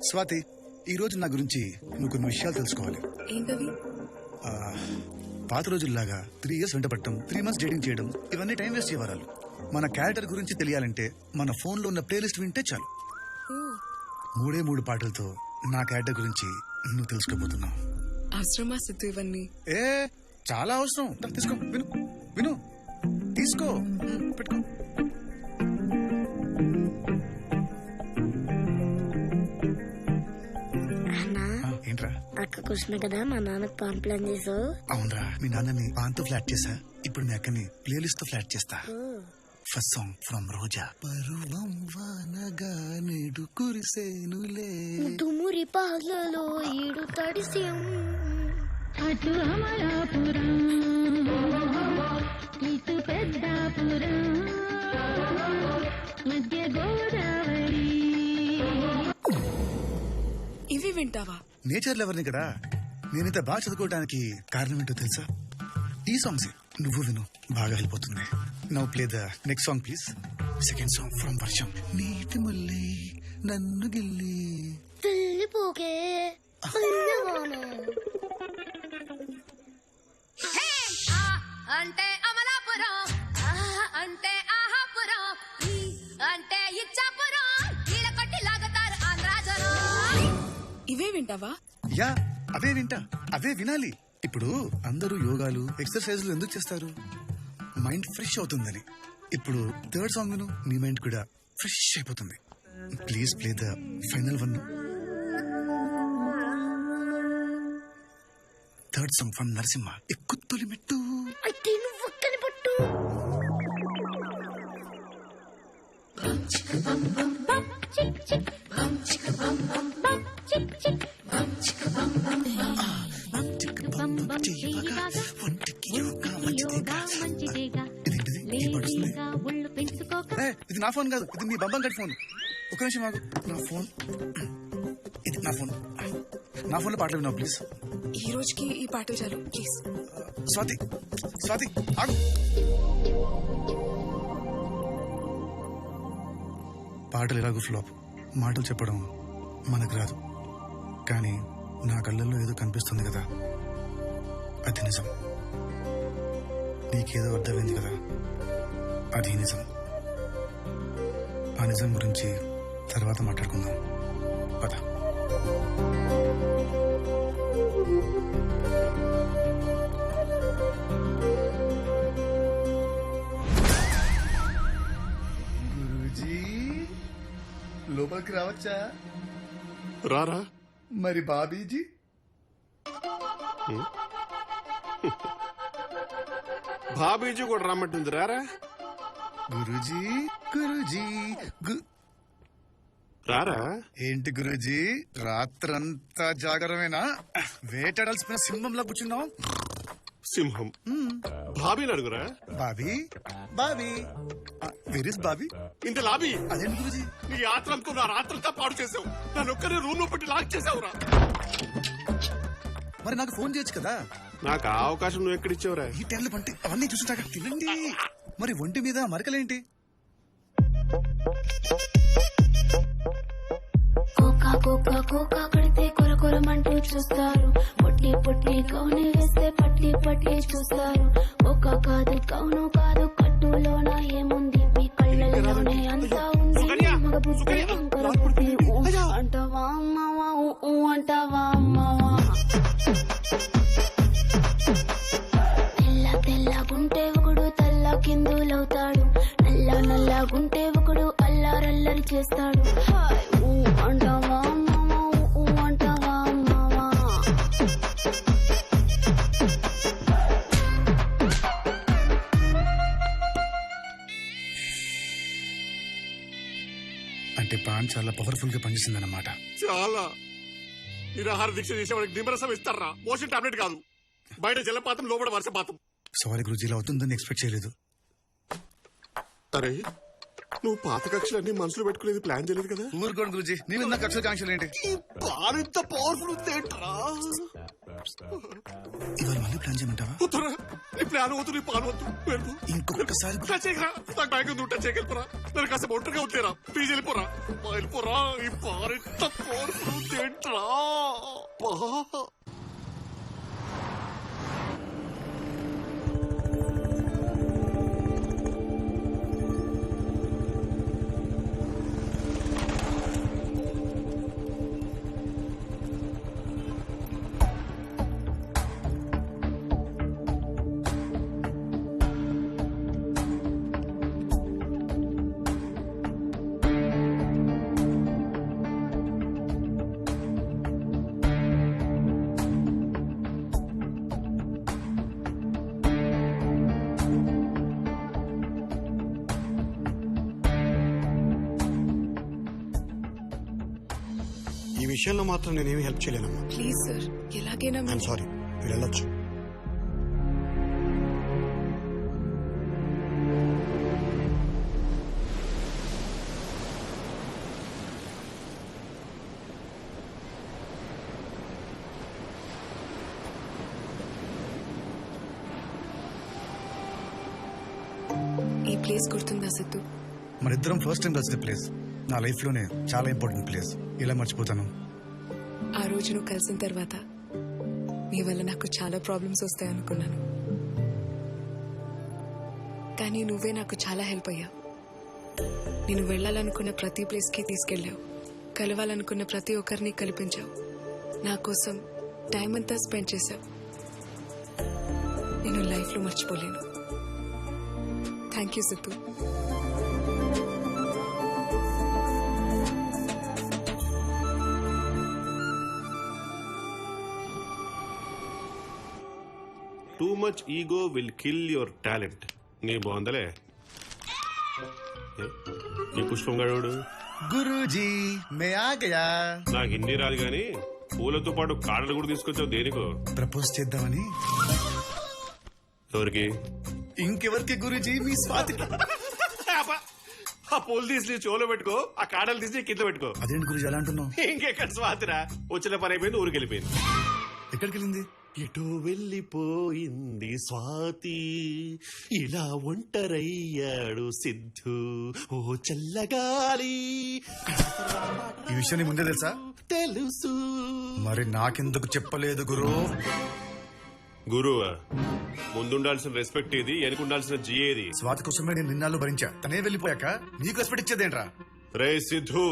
స్వాతి, ఈ రోజు నా గురించి నువ్వు కొన్ని విషయాలు తెలుసుకోవాలి. ఏంటవి? పాత రోజుల్లాగా 3 years వెంట పట్టడం, 3 months డేటింగ్ చేయడం, ఇవన్నీ టైం వేస్ట్ చేయవరాలు. మన క్యారెక్టర్ గురించి తెలియాలంటే మన ఫోన్ లో ఉన్న ప్లేలిస్ట్ వింటే చాలు. 3 పాటలతో నా క్యారెక్టర్ గురించి నువ్వు తెలుసుకోబోతున్నావు. అవసరమా సిద్ధు ఇవన్నీ? చాలా అవసరం. తీసుకో, విను విను, తీసుకో, పెట్టుకో. ఏంట్రా? అక్క కృష్ణ కదా, మా నాన్నకు పాన్ ప్లాన్ చేసావు. అవునరా, మీ నాన్నని పాన్తో ఫ్లాట్ చేసా, ఇప్పుడు మీ అక్కని ప్లేలిస్ట్ తో ఫ్లాట్ చేస్తా. ఫస్ట్ సాంగ్ ఫ్రమ్ రోజా. పరువం వానగా నేడు కురిసేనులే, తుమురి పాలలో ఈడు తడిసేం, అటు అమలాపురం ఇటు పెద్దాపురం మధ్య గోదావరి. ఇవి వింటావా? నేచర్ లవర్ని కదా. నేనింత బాగా చదువుకోవడానికి కారణం ఏంటో తెలుసా? ఈ సాంగ్స్ నువ్వు విను, బాగా వెళ్ళిపోతుంది. Now play the next song please. Second song from వర్షం. నీటి మళ్ళీ నన్ను గిల్లి వెళ్ళిపోకే అంటే అమలాపురం, అంటే ఆహాపురం, అంటే ఇచ్చాపురం, కీల కొట్టి లాగుతారు ఆంధ్రాజరం. ఇవే వింటావా? యా, అవే వింటా, అవే వినాలి. ఇప్పుడు అందరూ యోగాలు, ఎక్సర్సైజ్లు ఎందుకు చేస్తారు? మైండ్ ఫ్రెష్ అవుతుందని. ఇప్పుడు థర్డ్ సాంగ్ విను, నీ మైండ్ కూడా ఫ్రెష్ అయిపోతుంది. Please play the final one. Third song from Narasimha. ఎక్కు తొలి మెట్టు. అయితే నువ్వు ఒక్కని పట్టు. ఇది నా ఫోన్ కాదు, ఇది నీ బంబం గడి ఫోన్. ఒక నిమిషం ఆగు. నా ఫోన్, ఇది నా ఫోన్. నా ఫోన్ లో పాటలు విన్నావు ప్లీజ్. ఈ రోజుకి ఈ పాటలు చాలు ప్లీజ్. స్వాతి, స్వాతి ఆగు. పాటలు ఎలాగో ఫ్లాప్. మాటలు చెప్పడం మనకు రాదు, కానీ నా కళ్ళల్లో ఏదో కనిపిస్తుంది కదా, అది నిజం. నీకేదో అర్థమైంది కదా, అది నిజం. ఆ నిజం గురించి తర్వాత మాట్లాడుకుందాం, పద. గురూజీ, లోపలికి రావచ్చా? రారా. మరి బాబీజీ? బాబీజీ కూడా రమ్మంటుంది, రారా. గురూజీ, గురూజీ, రారా. ఏంటి గురూజీ, రాత్రంతా జాగరమేనా? వేటాడాల్సిన సింహంలా కూర్చున్నావు. సింహం బాబీని అడుగురా. Bobby, Bobby, where is Bobby? ఇంత లాబీ. అదేంటి గురూజీ? నీ యాత్రంతో నా రాత్రంతా పాడు చేసావు. నన్ను ఒక్కరి రూమ్ లో పెట్టి లాక్ చేసావురా. మరి నాకు ఫోన్ చేయొచ్చు కదా. నాకు ఆ అవకాశం నువ్వు ఎక్కడిచ్చావురా? ఈ టైంలో పంటి అవన్నీ చూసుంటాక తినండి. మరి ఒంటి మీద మరకలేంటి? కోకా కోకా కోకా కడితే కొర కొరమంటూ చూస్తారు. పొట్టి పొట్టి కౌని వేస్తే పట్టి పట్టి చూస్తారు. కోకా కాదు కౌను కాదు, కట్టులోన ఏముంది? మీ కళ్ళల్లోనే అంతా ఉంది. మగ బుద్ధి వంకర బుద్ధి. అంటావా అమ్మవా, అంటావా అమ్మవా? తెల్ల తెల్లగుంటే ఒకడు తెల్ల కిందులవుతాడు, నల్ల నల్లగుంటే ఒకడు అల్లారల్లరి చేస్తాడు. అంటావా అమ్మవా, అంటావా అమ్మవా? అంటే పాన్ చాలా పవర్ఫుల్ గా పనిచేసింది అన్నమాట. చాలా. నిరాహార దీక్ష చేసేవాడికి నిమ్మరసం ఇస్తారా? మోషన్ టాబ్లెట్ కాదు. బయట జలపాతం, లోపల వర్షపాతం. సారీ గురూజీ, ఇలా అవుతుందని ఎక్స్పెక్ట్ చేయలేదు. అరే, నువ్వు పాత కక్షలన్నీ మనసులో పెట్టుకునేది ప్లాన్ చేయలేదు కదా? ఊరుకోండి గురూజీ, నేను కక్ష కాంక్షలు ఏంటి? ఈ పాలు ఇంత పవర్ఫుల్ ఏంట్రా? ఇవాళ మళ్ళీ ప్లాన్ చేయమంటావా? వద్దురా నీ ప్లాన్ వద్దు నీ పాలు వద్దు వెళ్ళు ఇంకొకసారి టచ్ చేయకరా నాకు బ్యాగ్ ఉంది టచ్ చేయగలిపోరా నేను కాస్త ఒంటరిగా వదిలేరా ప్లీజ్ వెళ్ళిపోరా వెళ్ళిపోరా ఈ పారెంత పవర్ఫుల్ ఏంట్రా ఈ విషయంలో మాత్రం నేనేమి హెల్ప్ చేయలేనమ్మా. ప్లీజ్ సార్ ఎలాగైనా ఐఎమ్ సారీ, మీరు వెళ్ళొచ్చు. ఈ ప్లేస్ గుర్తుందా సిద్ధు? మనిద్దరం ఫస్ట్ టైం కలిసిన ప్లేస్ నా లైఫ్ లోనే చాలా ఇంపార్టెంట్ ప్లేస్. ఇలా మర్చిపోతాను? ఆ రోజు నువ్వు కలిసిన తర్వాత మీ వల్ల నాకు చాలా ప్రాబ్లమ్స్ వస్తాయి అనుకున్నాను, కానీ నువ్వే నాకు చాలా హెల్ప్ అయ్యావు. నేను వెళ్ళాలనుకున్న ప్రతి ప్లేస్కి తీసుకెళ్ళావు, కలవాలనుకున్న ప్రతి ఒక్కరిని కల్పించావు, నా కోసం టైం అంతా స్పెండ్ చేశావు. నేను లైఫ్లో మర్చిపోలేను. Thank you Siddhu. Too much ego will kill your talent. నీ బాగుందలే ఈ పుష్పం గడువుడు. గురూజీ మే ఆ గయా. నాకు హిందీ రాదు గాని పూలతో పాటు కాడలు కూడా తీసుకొచ్చావు దేనికో? ప్రపోజ్ చేద్దామని. ఎవరికి? ఇంకెవరికి గురూజీ? మీ స్వాతికి. ఆ పూలు తీసి చెవులో పెట్టుకో, ఆ కాడలు తీసి కింద పెట్టుకో. అదేంటి గురూజీ అలా అంటున్నావు? ఇంకెక్కడ స్వాతిరా, వచ్చిన పని అయిపోయింది, ఊరికి వెళ్ళిపోయింది. ఎక్కడికి వెళ్ళింది? ఎటు వెళ్ళిపోయింది స్వాతి, ఇలా ఒంటరయ్యాడు సిద్ధు, ఓ చల్లగాలి. ఈ విషయం నీ ముందే తెలుసా? తెలుసు. మరి నాకెందుకు చెప్పలేదు గురు? గురువా, ముందుండాల్సిన రెస్పెక్ట్ ఏది, వెనుకుండాల్సిన జీ ఏది? స్వాతి కోసమే నేను నిన్నాళ్ళు భరించా, తనే వెళ్ళిపోయాక నీకు రెస్పెక్ట్ ఇచ్చేదేంట్రా? రే సిద్ధు,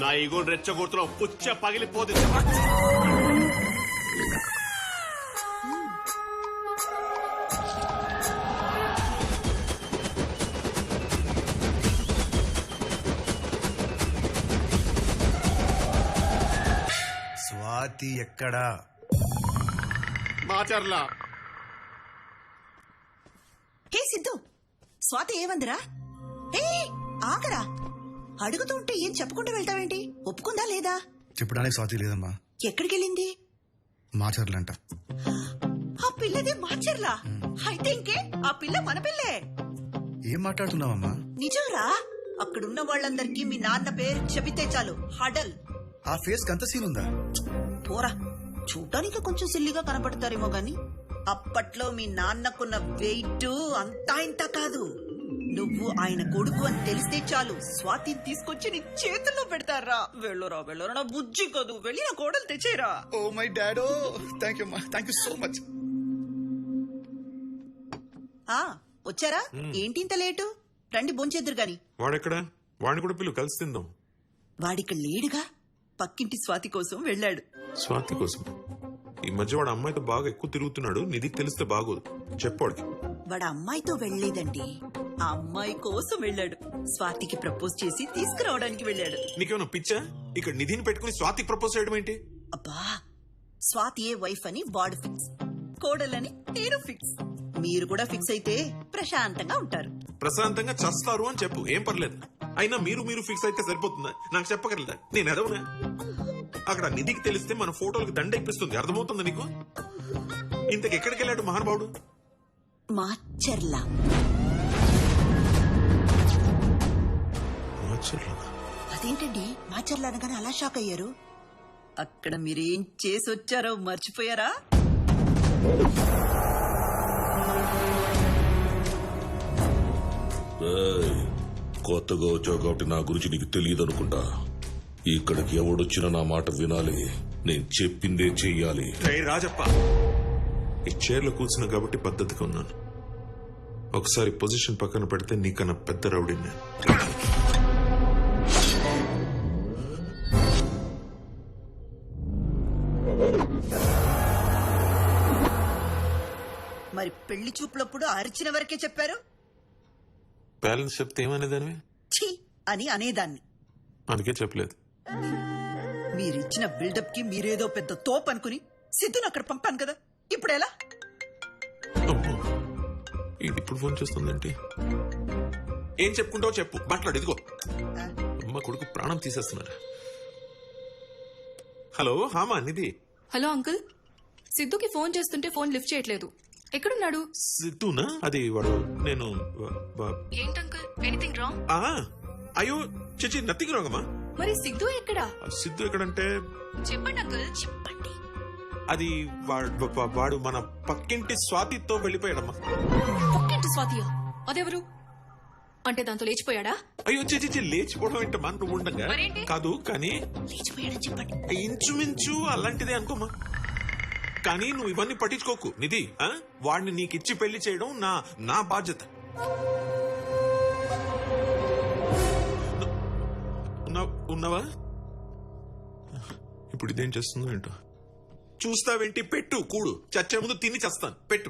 నా ఈగోని రెచ్చగొడుతున్నావు, పుచ్చ పగిలిపోతే. స్వాతి ఎక్కడా? మాచర్లా. హే సిద్ధు, స్వాతి ఏమందిరా? ఏ ఆగరా, అడుగుతుంటే ఏం చెప్పకుండా వెళ్తావేంటి? ఒప్పుకుందా లేదా? చెప్పడానికి స్వాతి లేదమ్మా. ఎక్కడికెళ్ళింది? మాచర్లంట. ఆ పిల్లదే మాచర్లా? అయితే ఇంకే, ఆ పిల్ల మన పిల్లే. ఏం మాట్లాడుతున్నావమ్మా? నిజంరా, అక్కడున్న వాళ్ళందరికీ మీ నాన్న పేరు చెబితే చాలు హడల్. ఆ ఫేస్ కంత సీన్ ఉందా? పోరా, చూడటానికి కొంచెం సిల్లిగా కనపడతారేమో గాని అప్పట్లో మీ నాన్నకున్న వెయిట్ అంతా ఇంత కాదు. నువ్వు ఆయన కొడుకు అని తెలిస్తే చాలు స్వాతిని తీసుకొచ్చి నీ చేతుల్లో పెడతారా. వెళ్ళరా వెళ్ళరా, నా బుజ్జి కదూ, వెళ్ళి నా కోడలు తెచ్చేరా. ఓ మై డాడో, థ్యాంక్ యూ అమ్మా, థ్యాంక్ యూ సో మచ్. వచ్చారా? ఏంటి ఇంత లేటు? రండి భోంచేద్దురు గాని. వాడెక్కడ? వాడిని కూడా పిలువు, కలిసి తిందాం. వాడిక లేడుగా, పక్కింటి స్వాతి కోసం వెళ్ళాడు. స్వాతి కోసం? ఈ మధ్య వాడు అమ్మాయితో బాగా ఎక్కువ తిరుగుతున్నాడు, నిధికి తెలిస్తే బాగోదు, చెప్పాడికి. వాడు అమ్మాయితో వెళ్లేదండి, ఆ అమ్మాయి కోసం వెళ్ళాడు. స్వాతికి ప్రపోజ్ చేసి తీసుకురావడానికి వెళ్ళాడు. నీకేమైనా పిచ్చా? ఇక్కడ నిధిని పెట్టుకుని స్వాతికి ప్రపోజ్ చేయడం ఏంటి? అబ్బా, స్వాతి ఏ వైఫ్ అని వాడు ఫిక్స్, కోడలని నేను ఫిక్స్. మీరు కూడా ఫిక్స్ అయితే ప్రశాంతంగా ఉంటారు. ప్రశాంతంగా చస్తారు అని చెప్పు, ఏం పర్లేదు. అయినా మీరు ఫిక్స్ అయితే సరిపోతుందా? నాకు చెప్పగలదా? నేను ఎదవనా? అక్కడ నిధికి తెలిస్తే మన ఫోటోలకు దండ ఇప్పిస్తుంది, అర్థమవుతుందా నీకు? ఇంతకు ఎక్కడికి వెళ్ళాడు మహానుభావుడు? మాచర్లా. అదేంటండి మాచర్లా అనగానే అలా షాక్ అయ్యారు? అక్కడ మీరేం చేసి వచ్చారో మర్చిపోయారా? కొత్తగా వచ్చావు కాబట్టి నా గురించి నీకు తెలియదు అనుకుంటా. ఇక్కడికి ఎవడొచ్చినా నా మాట వినాలి, నేను చెప్పిందే చెయ్యాలి. రాజప్ప, ఈ చైర్లో కూర్చున్నా కాబట్టి పద్ధతిగా ఉన్నాను. ఒకసారి పొజిషన్ పక్కన పెడితే నీకన్నా పెద్ద రౌడీని నేను. మరి పెళ్లి చూపులప్పుడు అరిచిన వరకే చెప్పారు. బ్యాలెన్స్ చెప్తే ఏమనేదానివి? ఛీ అని అనేదాన్ని. అందుకే చెప్పలేదు. మీరిచ్చిన బిల్డప్ కి మీరేదో పెద్ద తోపు అనుకుని సిద్ధుని అక్కడ పంపాను కదా, ఇప్పుడు ఎలా? అమ్మో, ఇది ఇప్పుడు ఫోన్ చేస్తుందేంటి? ఏం చెప్పుకుంటావో చెప్పు, మాట్లాడు. ఇదిగో అమ్మ కొడుకు ప్రాణం తీసేస్తున్నారు. హలో, హామా నిధి. హలో అంకుల్, సిద్ధుకి ఫోన్ చేస్తుంటే ఫోన్ లిఫ్ట్ చేయట్లేదు. ఎక్కడున్నాడు? సిద్ధునా? అది వాడు నేను ఏంటి అంకుల్, ఎనీథింగ్ రాంగ్? అయ్యో చచ్చి నథింగ్ రాంగమ్మా. మరి సిద్ధు ఎక్కడా? సిద్ధు ఎక్కడంటే చెప్పండి అంకుల్, చెప్పండి. అది వాడు మన పక్కింటి స్వాతితో వెళ్ళిపోయాడమ్మా. పక్కింటి స్వాతియా? అదెవరు? అంటే దాంతో లేచిపోయాడా? అయ్యో చిచి లేచిపోవడం ఏంటమ్మా, నువ్వు ఉండగా. కాదు కానీ లేచిపోయాడని చెప్పండి. ఇంచుమించు అలాంటిదే అనుకోమా. కానీ నువ్వు ఇవన్నీ పట్టించుకోకు నిధి. వాడిని నీకిచ్చి పెళ్లి చేయడం నా బాధ్యత. ఉన్నావా? ఇప్పుడు ఇదేం చేస్తుందో ఏంటో. చూస్తావేంటి? పెట్టు కూడు. చచ్చే ముందు తిని చేస్తాను. పెట్టు.